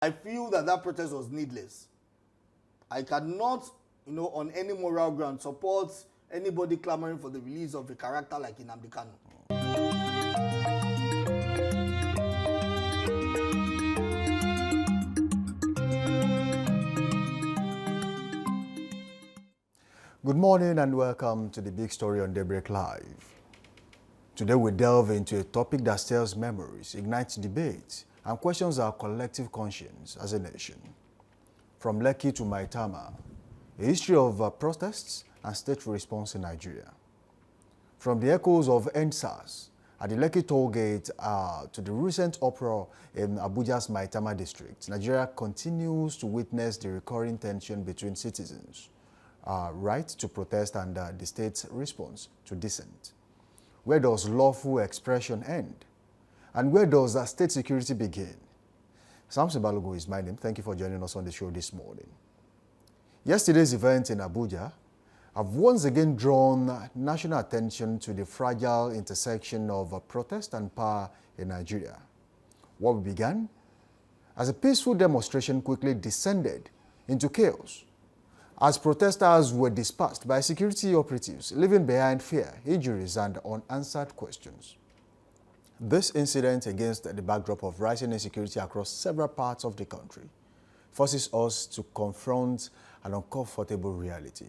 I feel that protest was needless. I cannot, on any moral ground, support anybody clamoring for the release of a character like Nnamdi Kanu. Good morning and welcome to the big story on Daybreak Live. Today we delve into a topic that stirs memories, ignites debate, and questions our collective conscience as a nation. From Lekki to Maitama, a history of protests and state response in Nigeria. From the echoes of SARS at the Lekki Toll Gate to the recent uproar in Abuja's Maitama district, Nigeria continues to witness the recurring tension between citizens' right to protest and the state's response to dissent. Where does lawful expression end? And where does state security begin? Samson Balogun is my name. Thank you for joining us on the show this morning. Yesterday's event in Abuja have once again drawn national attention to the fragile intersection of protest and power in Nigeria. What began as a peaceful demonstration quickly descended into chaos as protesters were dispersed by security operatives, leaving behind fear, injuries, and unanswered questions. This incident, against the backdrop of rising insecurity across several parts of the country, forces us to confront an uncomfortable reality.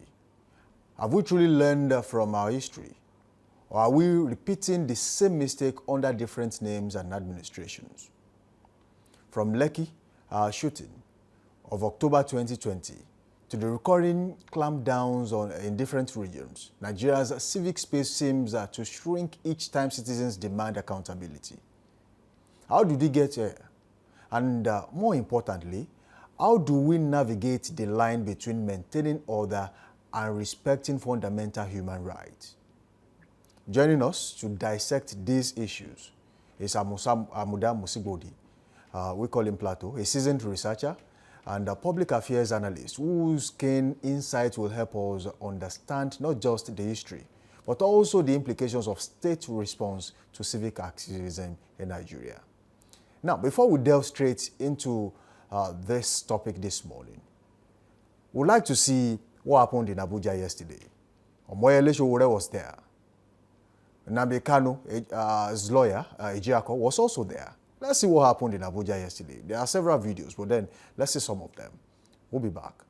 Have we truly learned from our history, or are we repeating the same mistake under different names and administrations? From Lekki shooting of October 2020, to the recurring clampdowns in different regions, Nigeria's civic space seems to shrink each time citizens demand accountability. How did we get here? And more importantly, how do we navigate the line between maintaining order and respecting fundamental human rights? Joining us to dissect these issues is Amuda Musigbodi. We call him Plato, a seasoned researcher and a public affairs analyst whose keen insight will help us understand not just the history, but also the implications of state response to civic activism in Nigeria. Now, before we delve straight into this topic this morning, we'd like to see what happened in Abuja yesterday. Omoyele Sowore was there. Nnamdi Kanu's lawyer, Ejiako, was also there. Let's see what happened in Abuja yesterday. There are several videos, but then let's see some of them. We'll be back.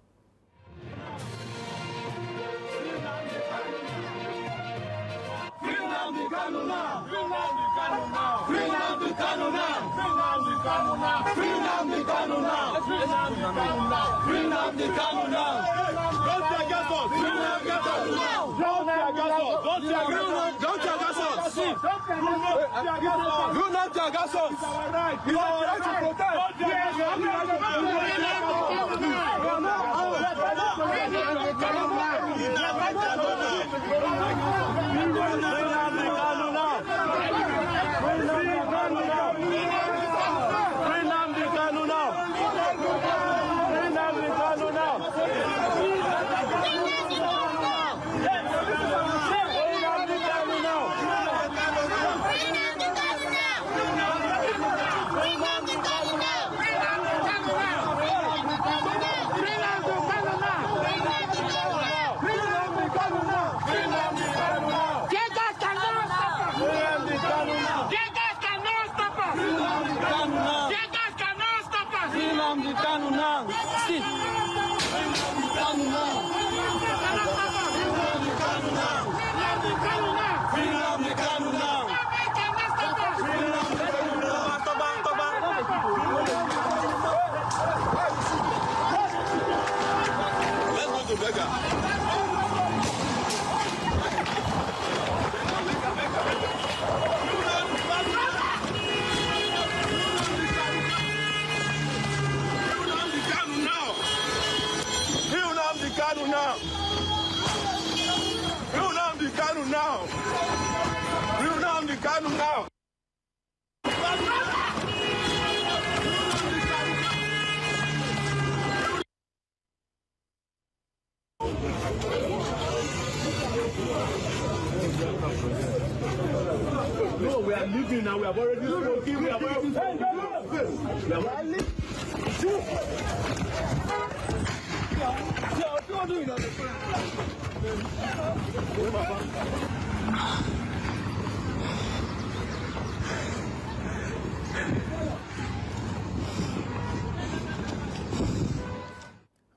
No, we are leaving now. We have already spoken. We have already spoken.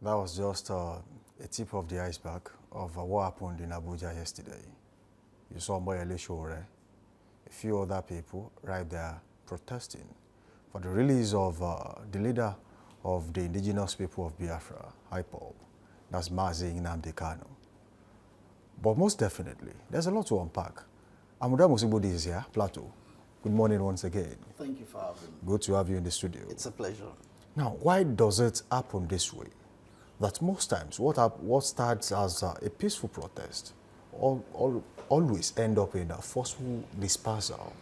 That was just a tip of the iceberg of what happened in Abuja yesterday. You saw Mboyele Sowore, a few other people right there protesting for the release of the leader of the indigenous people of Biafra, IPOB, that's Mazi Nnamdi Kanu. But most definitely, there's a lot to unpack. Amuda Musibodi is here, Plateau. Good morning once again. Thank you for having me. Good to have you in the studio. It's a pleasure. Now, why does it happen this way? That most times what starts as a peaceful protest always end up in a forceful dispersal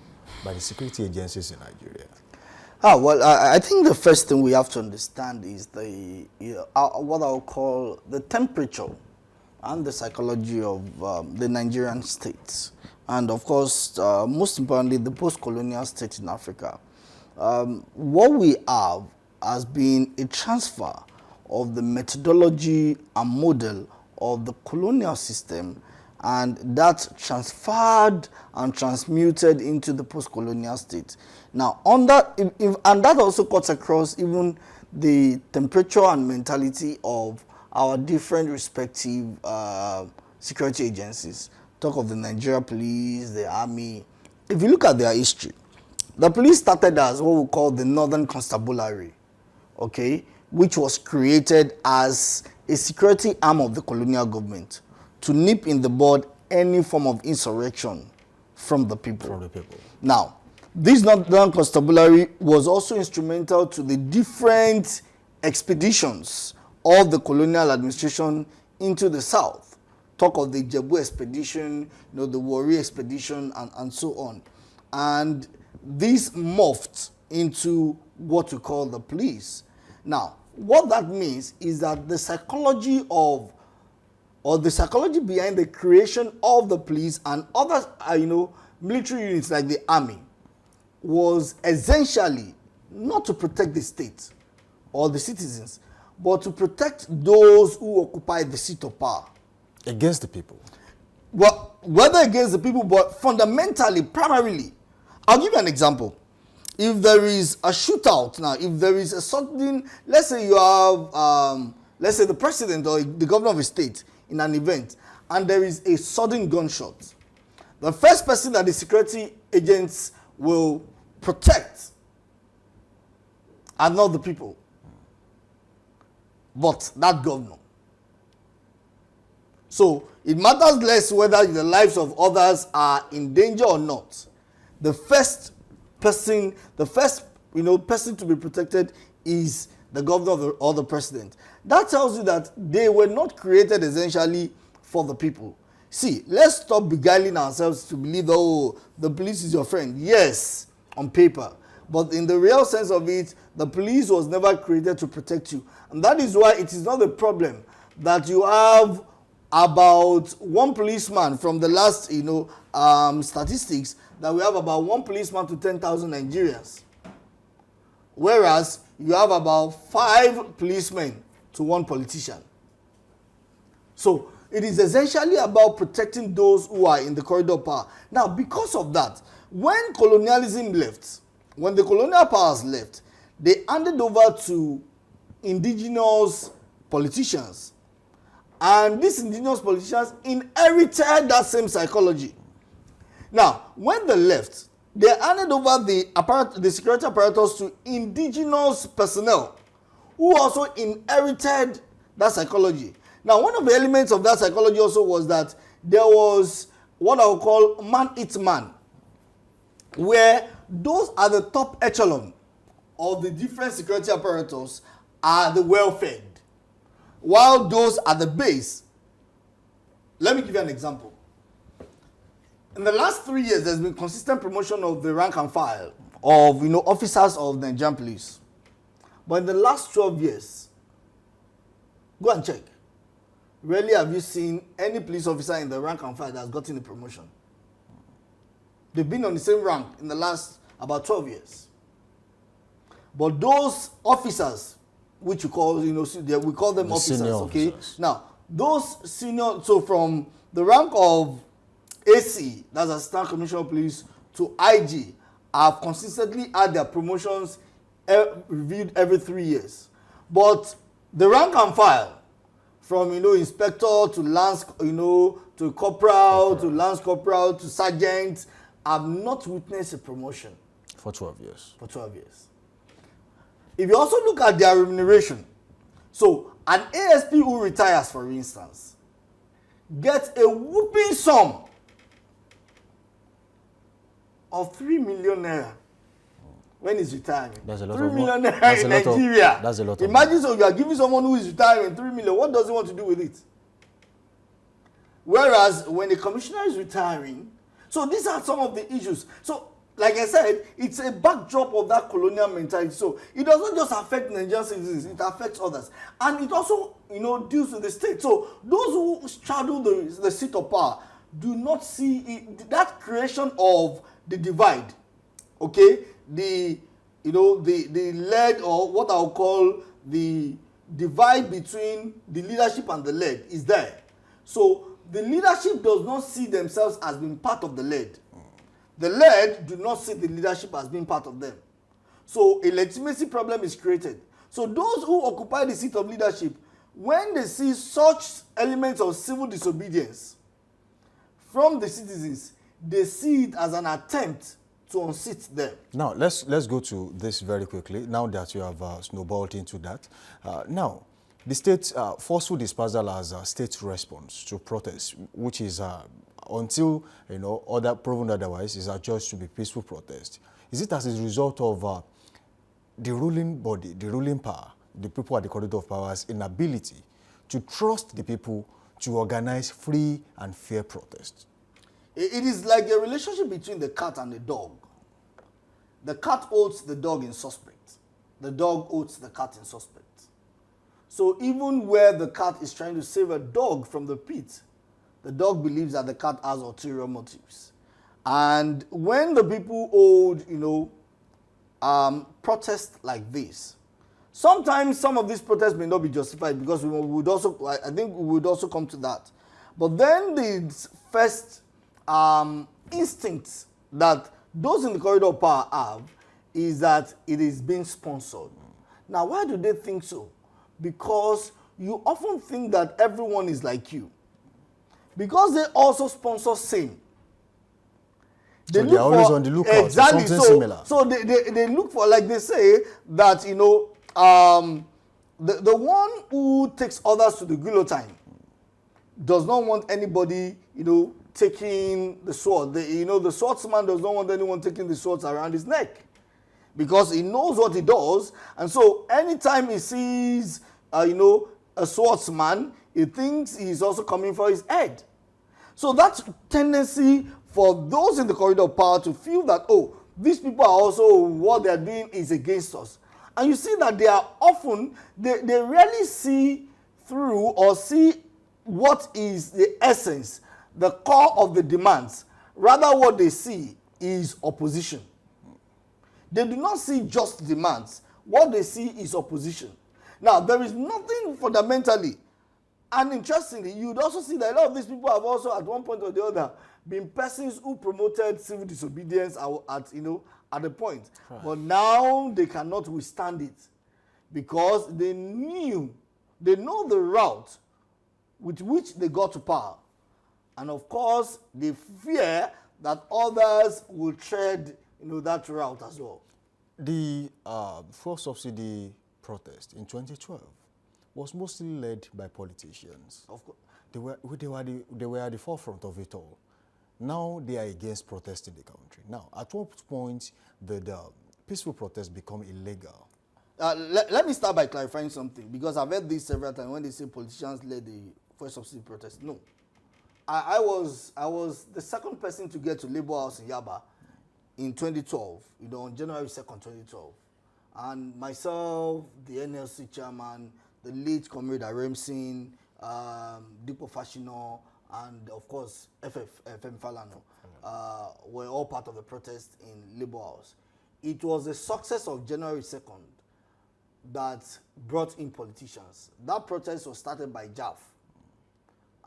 by the security agencies in Nigeria. Well, I think the first thing we have to understand is what I'll call the temperature and the psychology of the Nigerian states. And of course, most importantly, the post-colonial state in Africa. What we have has been a transfer of the methodology and model of the colonial system, and that transferred and transmuted into the post-colonial state. Now, and that also cuts across even the temperature and mentality of our different respective security agencies. Talk of the Nigeria police, the army. If you look at their history, the police started as what we call the Northern Constabulary, okay, which was created as a security arm of the colonial government to nip in the bud any form of insurrection from the people. Now, this Northern Constabulary was also instrumental to the different expeditions of the colonial administration into the south. Talk of the Jebu expedition, the Warri expedition, and so on. And this morphed into what we call the police. Now, what that means is that the psychology behind the creation of the police and other, military units like the army was essentially not to protect the state or the citizens, but to protect those who occupy the seat of power. Against the people? Well, whether against the people, but fundamentally, primarily. I'll give you an example. If there is a shootout now, if there is a sudden, let's say you have, let's say the president or the governor of a state in an event, and there is a sudden gunshot, the first person that the security agents will protect are not the people, but that governor. So it matters less whether the lives of others are in danger or not. The first person to be protected is the governor or the president. That tells you that they were not created essentially for the people. See, let's stop beguiling ourselves to believe, oh, the police is your friend. Yes, on paper. But in the real sense of it, the police was never created to protect you. And that is why it is not a problem that you have about one policeman from the last, statistics, that we have about one policeman to 10,000 Nigerians. Whereas you have about 5 policemen to 1 politician. So it is essentially about protecting those who are in the corridor of power. Now, because of that, when colonialism left, when the colonial powers left, they handed over to indigenous politicians. And these indigenous politicians inherited that same psychology. Now, when they left, they handed over the security apparatus to indigenous personnel who also inherited that psychology. Now, one of the elements of that psychology also was that there was what I would call man eats man, where those at the top echelon of the different security apparatus are the well-fed, while those at the base, let me give you an example. In the last 3 years, there's been consistent promotion of the rank and file of officers of the Nigerian police. But in the last 12 years, go and check. Rarely have you seen any police officer in the rank and file that has gotten a promotion. They've been on the same rank in the last about 12 years. But those officers, which you call, you know, we call them officers, okay? Officers. Now, those senior, so from the rank of AC, that's Assistant Commissioner of Police, to IG, have consistently had their promotions reviewed every 3 years. But the rank and file, from, you know, inspector to lance, you know, to corporal, to lance corporal, to sergeant, have not witnessed a promotion. For 12 years. For 12 years. If you also look at their remuneration, so an ASP who retires, for instance, gets a whooping sum of 3 million naira when he's retiring. That's a lot 3 of million naira in Nigeria. That's a lot of Imagine, so you are giving someone who is retiring 3 million. What does he want to do with it? Whereas when a commissioner is retiring, so these are some of the issues. So, like I said, it's a backdrop of that colonial mentality. So it doesn't just affect Nigerian citizens, it affects others. And it also, you know, deals with the state. So those who straddle the seat of power do not see it, that creation of the divide, okay? The, you know, the led, or what I'll call the divide between the leadership and the led is there. So the leadership does not see themselves as being part of the led. The led do not see the leadership as being part of them. So a legitimacy problem is created. So those who occupy the seat of leadership, when they see such elements of civil disobedience from the citizens, they see it as an attempt to unseat them. Now, let's go to this very quickly, now that you have snowballed into that. Now, the state's forceful dispersal as a state response to protests, which is, until, you know, proven otherwise, is adjudged to be peaceful protest. Is it as a result of the ruling body, the ruling power, the people at the corridor of power's inability to trust the people to organize free and fair protests? It is like a relationship between the cat and the dog. The cat owes the dog in suspect. The dog owes the cat in suspect. So even where the cat is trying to save a dog from the pit, the dog believes that the cat has ulterior motives. And when the people hold, you know, protests like this, sometimes some of these protests may not be justified, because we would also, I think we would also come to that. But then the first instinct that those in the corridor of power have is that it is being sponsored. Now, why do they think so? Because you often think that everyone is like you. Because they also sponsor same. So they're always on the lookout for something similar. So they look for, like they say, that, you know, the one who takes others to the guillotine does not want anybody, you know, taking the sword. The swordsman does not want anyone taking the swords around his neck, because he knows what he does. And so anytime he sees, you know, a swordsman, he thinks he's also coming for his head. So that tendency for those in the corridor of power to feel that, oh, these people are also, what they're doing is against us. And you see that they are often, they rarely see through or see what is the essence, the core of the demands. Rather, what they see is opposition. They do not see just demands. What they see is opposition. Now, there is nothing fundamentally. And interestingly, you would also see that a lot of these people have also, at one point or the other, been persons who promoted civil disobedience at a point. Right. But now they cannot withstand it, because they know the route with which they got to power. And of course, they fear that others will tread, you know, that route as well. The fuel subsidy protest in 2012 was mostly led by politicians. Of course. They were at the forefront of it all. Now they are against protest in the country. Now, at what point did peaceful protests become illegal? Let me start by clarifying something, because I've heard this several times when they say politicians led the fuel subsidy protest. No. I was the second person to get to Labour House in Yaba in 2012, you know, on January 2nd, 2012. And myself, the NLC chairman, the late Comrade Aremsin, Dipo Fashino, and of course, FM Falano, were all part of the protest in Labour House. it was the success of January 2nd that brought in politicians. That protest was started by JAF,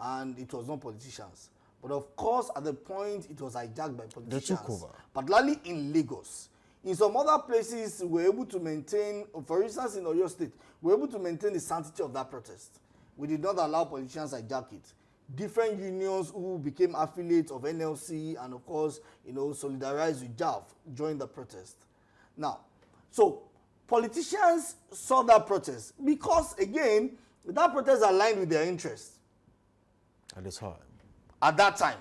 and it was not politicians. But of course, at the point, it was hijacked by politicians. They took over. Particularly in Lagos. In some other places, we were able to maintain, for instance, in Oyo State, we were able to maintain the sanctity of that protest. We did not allow politicians to hijack it. Different unions who became affiliates of NLC and, of course, solidarized with JAF joined the protest. Now, so politicians saw that protest because, again, that protest aligned with their interests. At the time. At that time.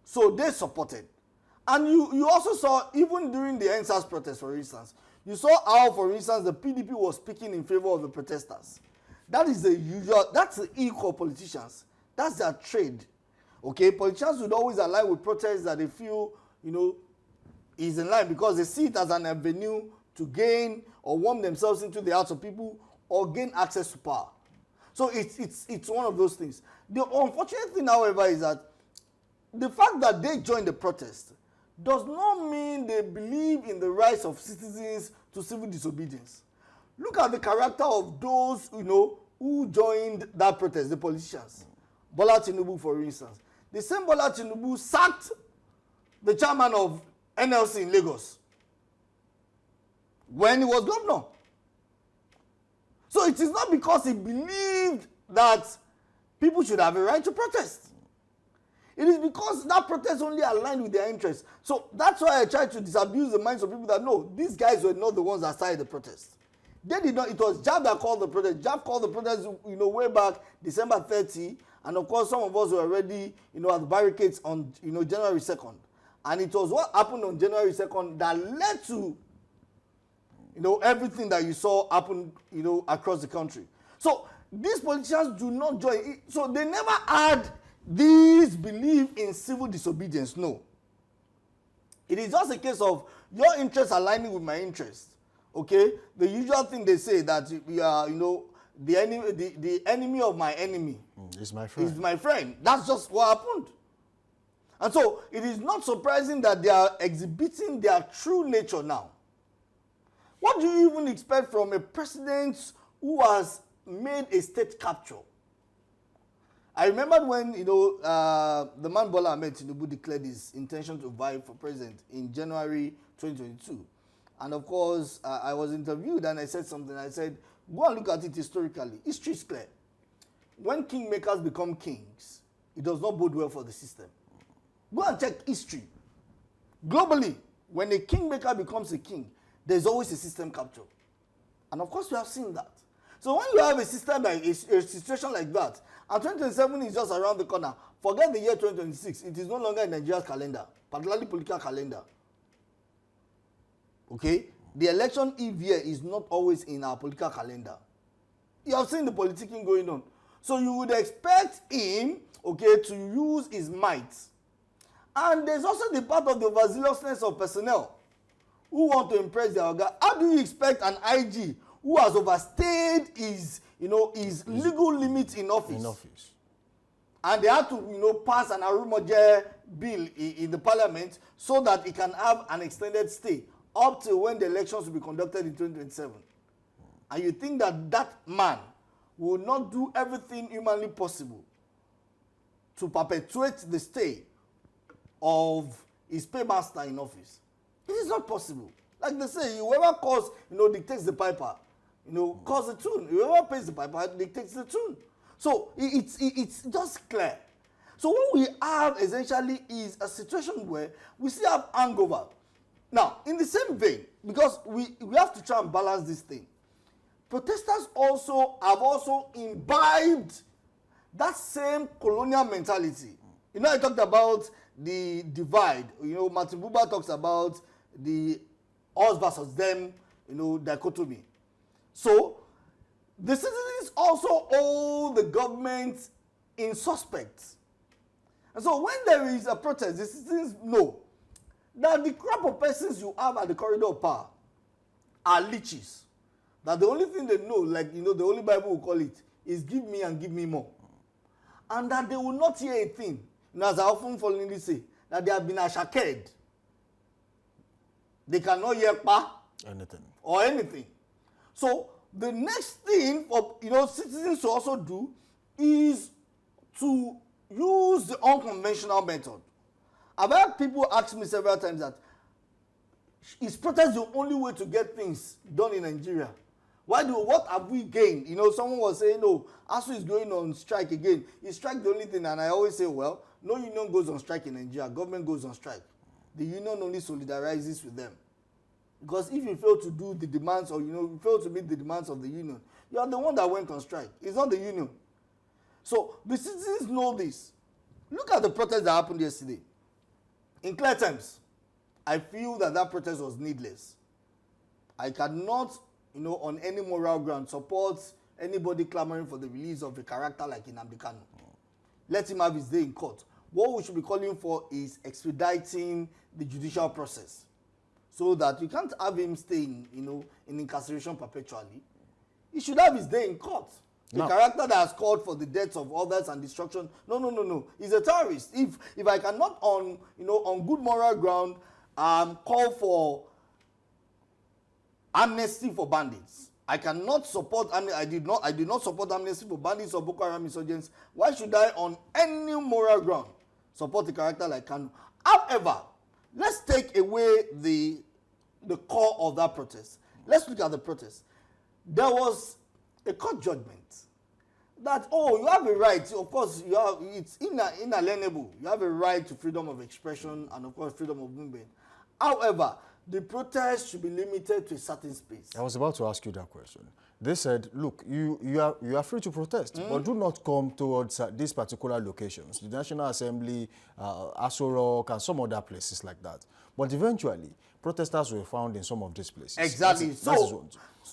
So they supported. And you also saw, even during the NSAS protest, for instance, you saw how, for instance, the PDP was speaking in favor of the protesters. That is the usual, that's the equal politicians. That's their trade. Okay, politicians would always align with protests that they feel, is in line because they see it as an avenue to gain or warm themselves into the hearts of people or gain access to power. So it's one of those things. The unfortunate thing, however, is that the fact that they joined the protest does not mean they believe in the rights of citizens to civil disobedience. Look at the character of those, who joined that protest, the politicians. Bola Tinubu, for instance. The same Bola Tinubu sacked the chairman of NLC in Lagos when he was governor. So it is not because he believed that people should have a right to protest. It is because that protest only aligned with their interests. So that's why I try to disabuse the minds of people that no, these guys were not the ones that started the protest. They did not. It was JAF that called the protest. JAF called the protest, way back December 30, and of course some of us were already, at the barricades on, January 2nd. And it was what happened on January 2nd that led to, everything that you saw happen, across the country. So these politicians do not join it. So they never had this belief in civil disobedience. No. It is just a case of your interests aligning with my interests. Okay? The usual thing they say that we are, the enemy of my enemy is my friend. Is my friend. That's just what happened. And so it is not surprising that they are exhibiting their true nature now. What do you even expect from a president who has made a state capture? I remember when, the man Bola Ahmed Tinubu declared his intention to vie for president in January 2022. And of course, I was interviewed and I said something. I said, go and look at it historically. History is clear. When kingmakers become kings, it does not bode well for the system. Go and check history. Globally, when a kingmaker becomes a king, there's always a system capture. And of course, we have seen that. So when you have a system like a situation like that, and 2027 is just around the corner, forget the year 2026. It is no longer in Nigeria's calendar, particularly political calendar. Okay? The election eve year is not always in our political calendar. You have seen the politicking going on. So you would expect him, to use his might. And there's also the part of the overzealousness of personnel who want to impress their organ. How do you expect an IG who has overstayed his legal limits in office? And they had to, pass an Arumoje bill in the parliament so that it can have an extended stay up till when the elections will be conducted in 2027. And you think that that man will not do everything humanly possible to perpetuate the stay of his paymaster in office? It is not possible. Like they say, whoever calls, dictates the piper, calls the tune. Whoever pays the piper dictates the tune. So it's just clear. So what we have essentially is a situation where we still have hangover. Now, in the same vein, because we have to try and balance this thing, protesters have imbibed that same colonial mentality. I talked about the divide. Martin Buber talks about the us versus them, dichotomy. So, the citizens also hold the government in suspect. And so, when there is a protest, the citizens know that the crop of persons you have at the corridor of power are leeches. That the only thing they know, like, the Holy Bible will call it, is give me and give me more. And that they will not hear a thing. As I often fallingly say, that they have been ashaked. They cannot hear pa anything. or anything. So the next thing for citizens to also do is to use the unconventional method. I've had people ask me several times that is protest the only way to get things done in Nigeria? What have we gained? Someone was saying, no, ASU is going on strike again. Is strike the only thing? And I always say, well, no union goes on strike in Nigeria. Government goes on strike. The union only solidarizes with them. Because if you fail to do the demands or you fail to meet the demands of the union, you are the one that went on strike. It's not the union. So the citizens know this. Look at the protest that happened yesterday. In clear terms, I feel that protest was needless. I cannot, on any moral ground, support anybody clamoring for the release of a character like Nnamdi Kanu. Let him have his day in court. What we should be calling for is expediting the judicial process, so that you can't have him stay in incarceration perpetually. He should have his day in court. The character that has called for the deaths of others and destruction, no. He's a terrorist. If I cannot on good moral ground call for amnesty for bandits, I cannot support. I did not support amnesty for bandits or Boko Haram insurgents. Why should I, on any moral ground, support a character like Kanu? However, let's take away the core of that protest. Let's look at the protest. There was a court judgment that, you have a right. Of course, it's inalienable. You have a right to freedom of expression and, of course, freedom of movement. However, the protest should be limited to a certain space. I was about to ask you that question. They said, look, you are free to protest, but do not come towards these particular locations, the National Assembly, Aso Rock, and some other places like that. But eventually, protesters were found in some of these places. Exactly.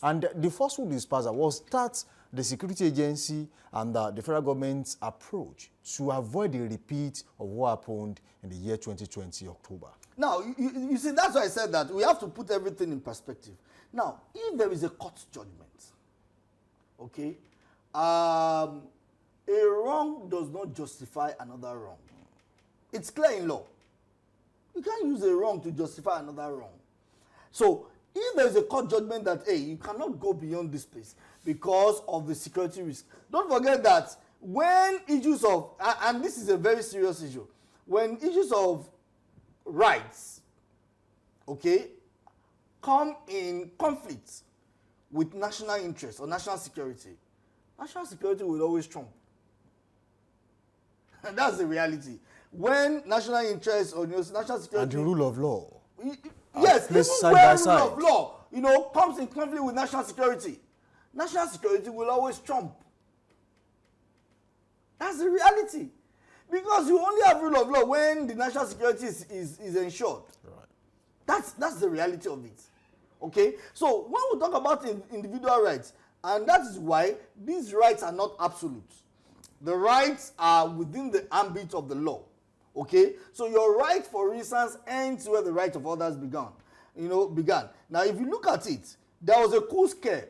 And the forceful dispersal was that the security agency and the federal government's approach to avoid a repeat of what happened in the year 2020, October. Now, you see, that's why I said that we have to put everything in perspective. Now, if there is a court judgment, okay, a wrong does not justify another wrong. It's clear in law. You can't use a wrong to justify another wrong. So, if there is a court judgment that, hey, you cannot go beyond this place because of the security risk, don't forget that when issues of, and this is a very serious issue, when issues of rights, okay, come in conflict with national interest or national security will always trump. And that's the reality. When national interest or national security and the rule of law, yes, even side when by rule side of law, comes in conflict with national security will always trump. That's the reality. Because you only have rule of law when the national security is ensured. Right. That's the reality of it. Okay? So when we talk about individual rights, and that is why these rights are not absolute. The rights are within the ambit of the law. Okay? So your right, for instance, ends where the right of others began. Now, if you look at it, there was a coup scare.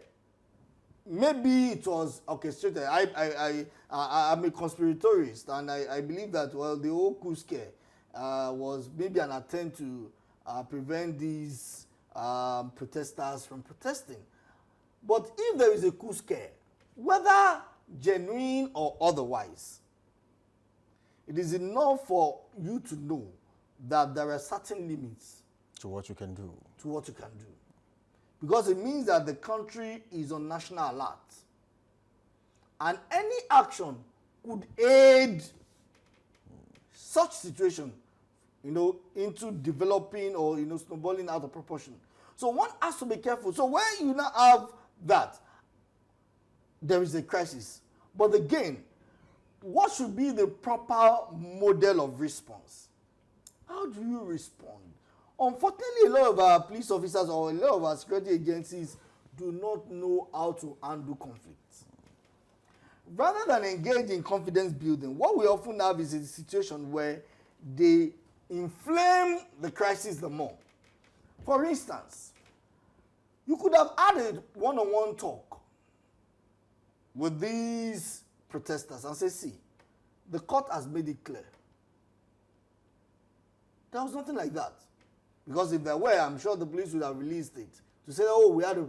Maybe it was orchestrated. I'm a conspiratorialist, and I believe that, well, the whole coup scare was maybe an attempt to prevent these protesters from protesting. But if there is a coup scare, whether genuine or otherwise, it is enough for you to know that there are certain limits to what you can do. Because it means that the country is on national alert. And any action could aid such situation, into developing or, snowballing out of proportion. So one has to be careful. So when you now have that, there is a crisis. But again, what should be the proper model of response? How do you respond? Unfortunately, a lot of our police officers or a lot of our security agencies do not know how to handle conflicts. Rather than engage in confidence building, what we often have is a situation where they inflame the crisis the more. For instance, you could have had a one-on-one talk with these protesters and say, see, the court has made it clear. There was nothing like that. Because if there were, I'm sure the police would have released it to say, oh, we had a...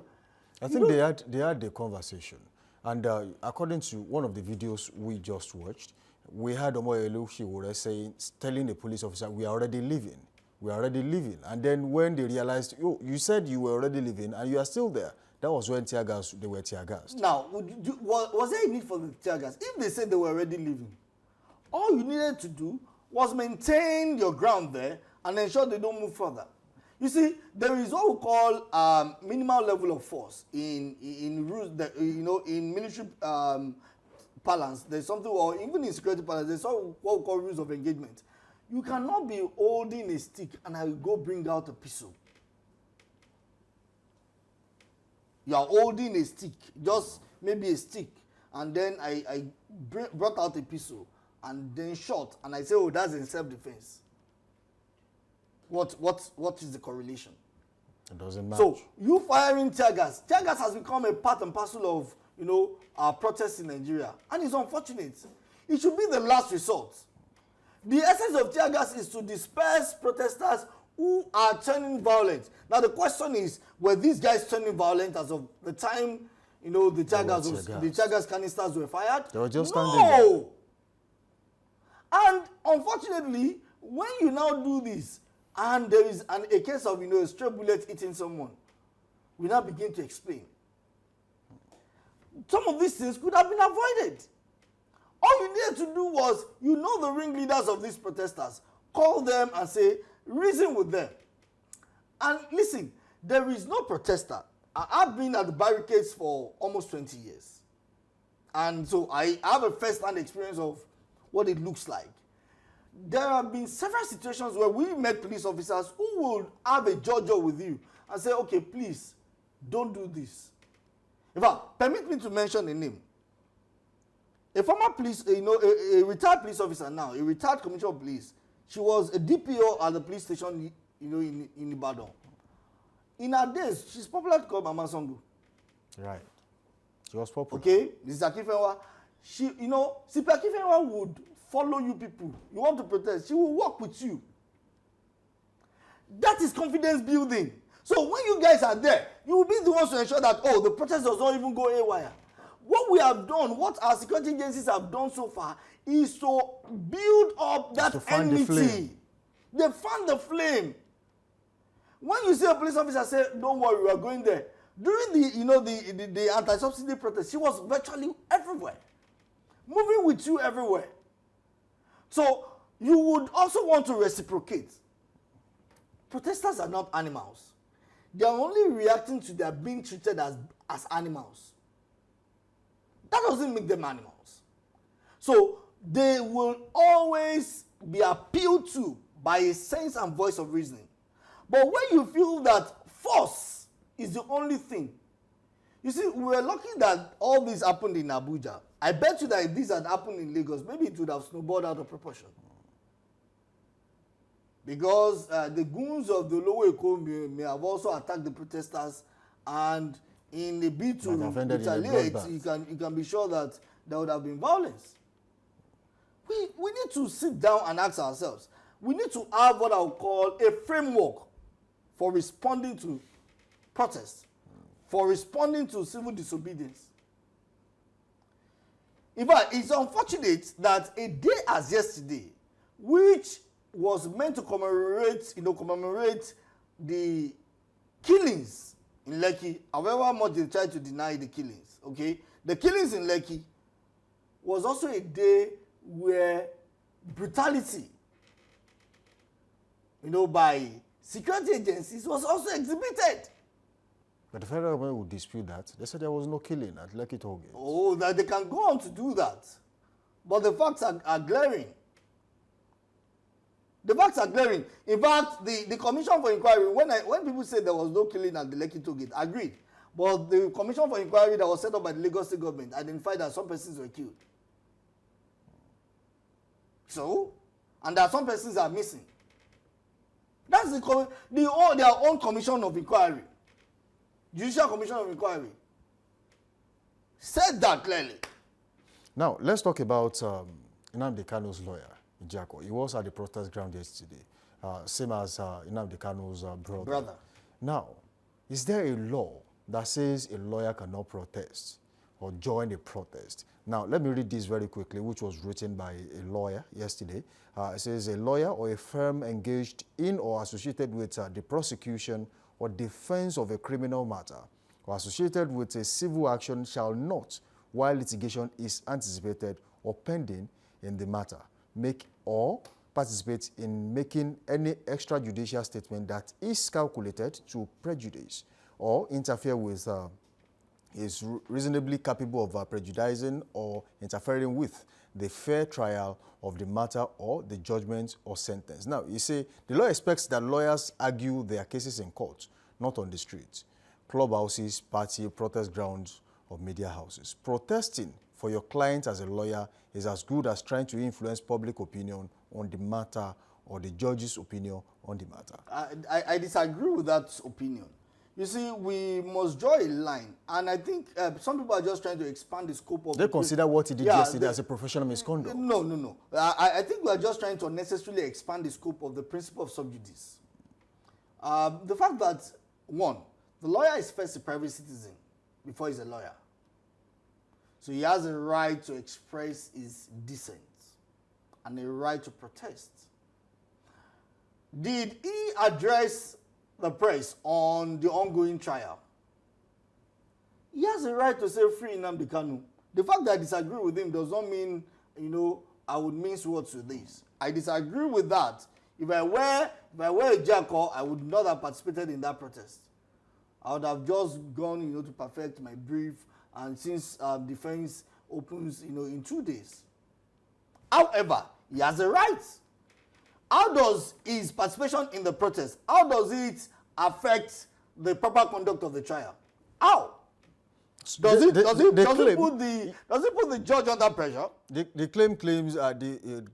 I think they had the conversation. And according to one of the videos we just watched, we had Omoyelu Shiwore saying, telling the police officer, we are already leaving. We are already leaving. And then when they realized, oh, you said you were already leaving and you are still there, that was when they were tear gassed. Now, was there a need for the tear gas? If they said they were already leaving, all you needed to do was maintain your ground there and ensure they don't move further. You see, there is what we call minimal level of force in rules that, you know, in military parlance. There's something, or even in security parlance, there's what we call rules of engagement. You cannot be holding a stick and I will go bring out a pistol. You are holding a stick, just maybe a stick, and then I brought out a pistol and then shot, and I say, oh, that's in self-defense. What is the correlation? It doesn't match. So you firing tear gas has become a part and parcel of, you know, our protests in Nigeria, and it's unfortunate. It should be the last resort. The essence of tear gas is to disperse protesters who are turning violent. Now the question is, were these guys turning violent as of the time, you know, the tear gas canisters were fired? They were just standing there. No. And unfortunately, when you now do this, and there is a case of, you know, a stray bullet hitting someone, we now begin to explain. Some of these things could have been avoided. All you needed to do was, you know, the ringleaders of these protesters, call them and say, reason with them. And listen, there is no protester. I've been at the barricades for almost 20 years. And so I have a first-hand experience of what it looks like. There have been several situations where we met police officers who will have a jojo with you and say, okay, please, don't do this. In fact, permit me to mention a name. A former police, you know, a retired police officer now, a retired commissioner of police. She was a DPO at the police station, you know, in Ibadan. In her days, she's popular to call Mama Songo. Right. She was popular. Okay, Mrs. Akifenwa. She, you know, Sipi Akifenwa would follow you people. You want to protest, she will work with you. That is confidence building. So when you guys are there, you will be the ones to ensure that, oh, the protest does not even go haywire. What we have done, what our security agencies have done so far, is to build up that enmity. They fan the flame. When you see a police officer say, don't worry, we are going there. During the, you know, the anti-subsidy protest, she was virtually everywhere. Moving with you everywhere. So you would also want to reciprocate. Protesters are not animals. They are only reacting to their being treated as animals. That doesn't make them animals. So they will always be appealed to by a sense and voice of reasoning. But when you feel that force is the only thing, you see, we were lucky that all this happened in Abuja. I bet you that if this had happened in Lagos, maybe it would have snowballed out of proportion. Because the goons of the Lower Eko may have also attacked the protesters, and in a bid to retaliate, you can be sure that there would have been violence. We need to sit down and ask ourselves. We need to have what I would call a framework for responding to protests, for responding to civil disobedience. In fact, it's unfortunate that a day as yesterday, which was meant to commemorate the killings in Lekki, however much they tried to deny the killings, okay? The killings in Lekki was also a day where brutality, you know, by security agencies was also exhibited. But the federal government would dispute that. They said there was no killing at Lekki Toll Gate. Oh, that they can go on to do that. But the facts are glaring. The facts are glaring. In fact, the Commission for Inquiry, when people say there was no killing at the Lekki Toll Gate, agreed. But the Commission for Inquiry that was set up by the Lagos State government identified that some persons were killed. So, and that some persons are missing. That's their own Commission of Inquiry. Judicial Commission of Inquiry said that clearly. Now, let's talk about Nnamdi Kanu's lawyer, Ijako. He was at the protest ground yesterday. same as Nnamdi Kanu's Brother. Now, is there a law that says a lawyer cannot protest or join a protest? Now, let me read this very quickly, which was written by a lawyer yesterday. It says, a lawyer or a firm engaged in or associated with the prosecution or defense of a criminal matter or associated with a civil action shall not, while litigation is anticipated or pending in the matter, make or participate in making any extrajudicial statement that is calculated to prejudice or interfere with is reasonably capable of prejudicing or interfering with the fair trial of the matter or the judgment or sentence. Now, you see, the law expects that lawyers argue their cases in court, not on the streets, clubhouses, party, protest grounds, or media houses. Protesting for your client as a lawyer is as good as trying to influence public opinion on the matter or the judge's opinion on the matter. I disagree with that opinion. You see, we must draw a line, and I think some people are just trying to expand the scope of. They consider what he did yesterday as a professional misconduct. No. I think we are just trying to unnecessarily expand the scope of the principle of sub judice. The fact that, one, the lawyer is first a private citizen before he's a lawyer, so he has a right to express his dissent and a right to protest. Did he address the press on the ongoing trial? He has a right to say free Nnamdi Kanu. The fact that I disagree with him does not mean, I would mince words with this. I disagree with that. If I were a jackal, I would not have participated in that protest. I would have just gone, to perfect my brief, and since defense opens, in 2 days. However, he has a right. How does his participation in the protest, how does it affect the proper conduct of the trial? How? Does it put the judge under pressure? The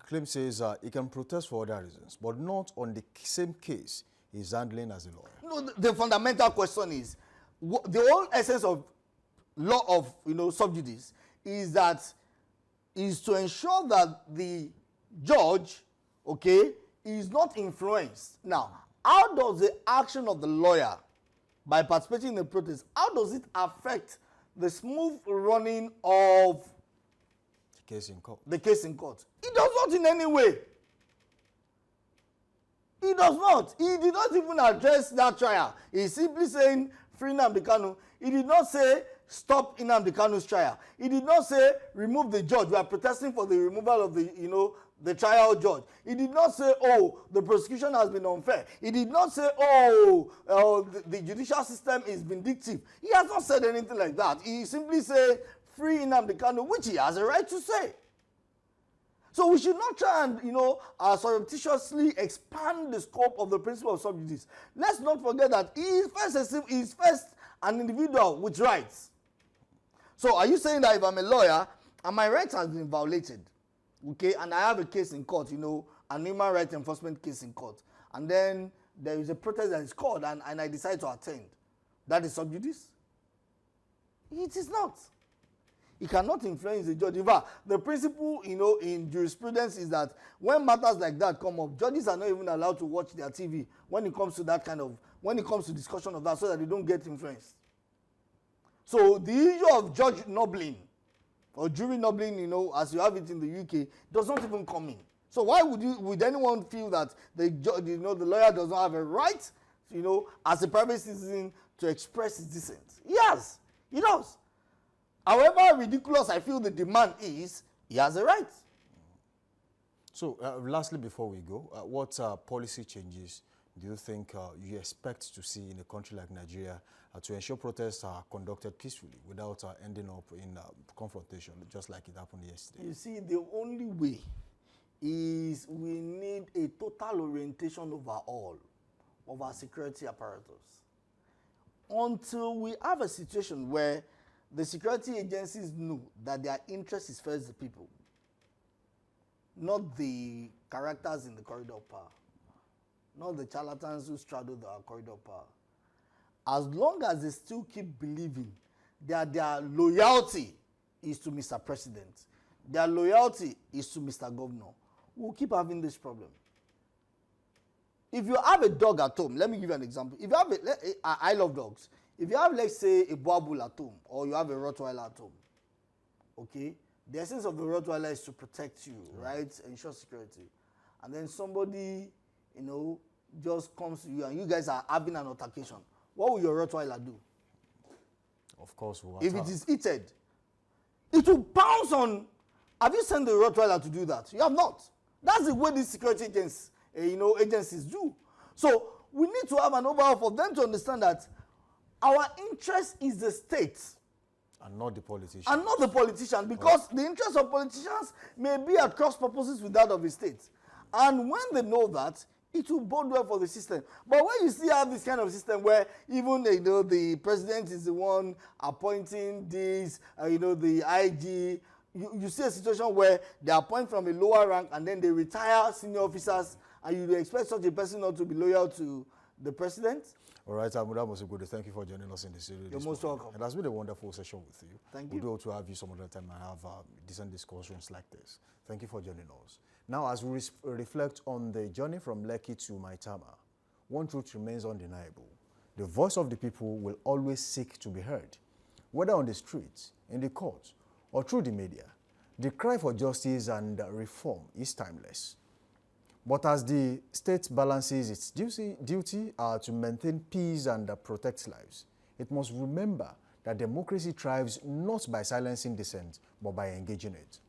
claim says he can protest for other reasons, but not on the same case he's handling as a lawyer. No, the fundamental question is, the whole essence of law of sub judice is to ensure that the judge, is not influenced. Now, how does the action of the lawyer by participating in the protest, how does it affect the smooth running of the case in court? It does not in any way. He does not. He did not even address that trial. He's simply saying free Nnamdi Kanu. He did not say stop Nnamdi Kanu's trial. He did not say remove the judge. We are protesting for the removal of the trial judge. He did not say, the prosecution has been unfair. He did not say, the judicial system is vindictive. He has not said anything like that. He simply said free Nnamdi Kanu, which he has a right to say. So we should not try and, surreptitiously expand the scope of the principle of sub judice. Let's not forget that he is first an individual with rights. So are you saying that if I'm a lawyer and my rights has been violated, and I have a case in court, an human rights enforcement case in court, and then there is a protest that is called and I decide to attend, that is sub judice? It is not. He cannot influence the judge. In fact, the principle, in jurisprudence is that when matters like that come up, judges are not even allowed to watch their TV when it comes to discussion of that, so that they don't get influenced. So the issue of judge nobbling or jury nobbling, as you have it in the UK, does not even come in. So why would anyone feel that the judge, the lawyer does not have a right, as a private citizen to express his dissent? Yes, he does. However ridiculous I feel the demand is, he has a right. So, lastly, before we go, what policy changes do you think you expect to see in a country like Nigeria to ensure protests are conducted peacefully without ending up in confrontation, just like it happened yesterday? You see, the only way is we need a total orientation overall of our security apparatus. Until we have a situation where the security agencies know that their interest is first the people, not the characters in the corridor of power, not the charlatans who straddle the corridor of power. As long as they still keep believing that their loyalty is to Mr. President, their loyalty is to Mr. Governor, we'll keep having this problem. if you have a dog at home, let me give you an example. If you have I love dogs. If you have, let's say, a Boerboel at home, or you have a Rottweiler at home, okay, the essence of the Rottweiler is to protect you, right? Ensure security. And then somebody, you know, just comes to you and you guys are having an altercation. What will your Rottweiler do? Of course, we'll if it is heated, it will pounce on. Have you sent the Rottweiler to do that? You have not. That's the way these security agents, agencies do. So we need to have an overhaul for them to understand that our interest is the state. And not the politician. And not the politician, because the interest of politicians may be at cross purposes with that of the state. And when they know that, it will bode well for the system. But when you see have this kind of system where even the president is the one appointing this, the IG, you see a situation where they appoint from a lower rank and then they retire senior officers, and you expect such a person not to be loyal to the president? All right, Amuda Mosugudu, thank you for joining us in the studio. You're most welcome. It has been a wonderful session with you. Thank you. We'd love to have you some other time and have decent discussions like this. Thank you for joining us. Now, as we reflect on the journey from Lekki to Maitama, one truth remains undeniable. The voice of the people will always seek to be heard. Whether on the streets, in the courts, or through the media, the cry for justice and reform is timeless. But as the state balances its duty to maintain peace and protect lives, it must remember that democracy thrives not by silencing dissent, but by engaging it.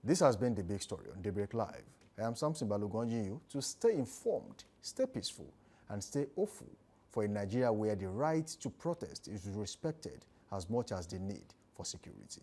This has been The Big Story on Daybreak Live. I am Samson Balogun urging you to stay informed, stay peaceful, and stay hopeful for a Nigeria where the right to protest is respected as much as the need for security.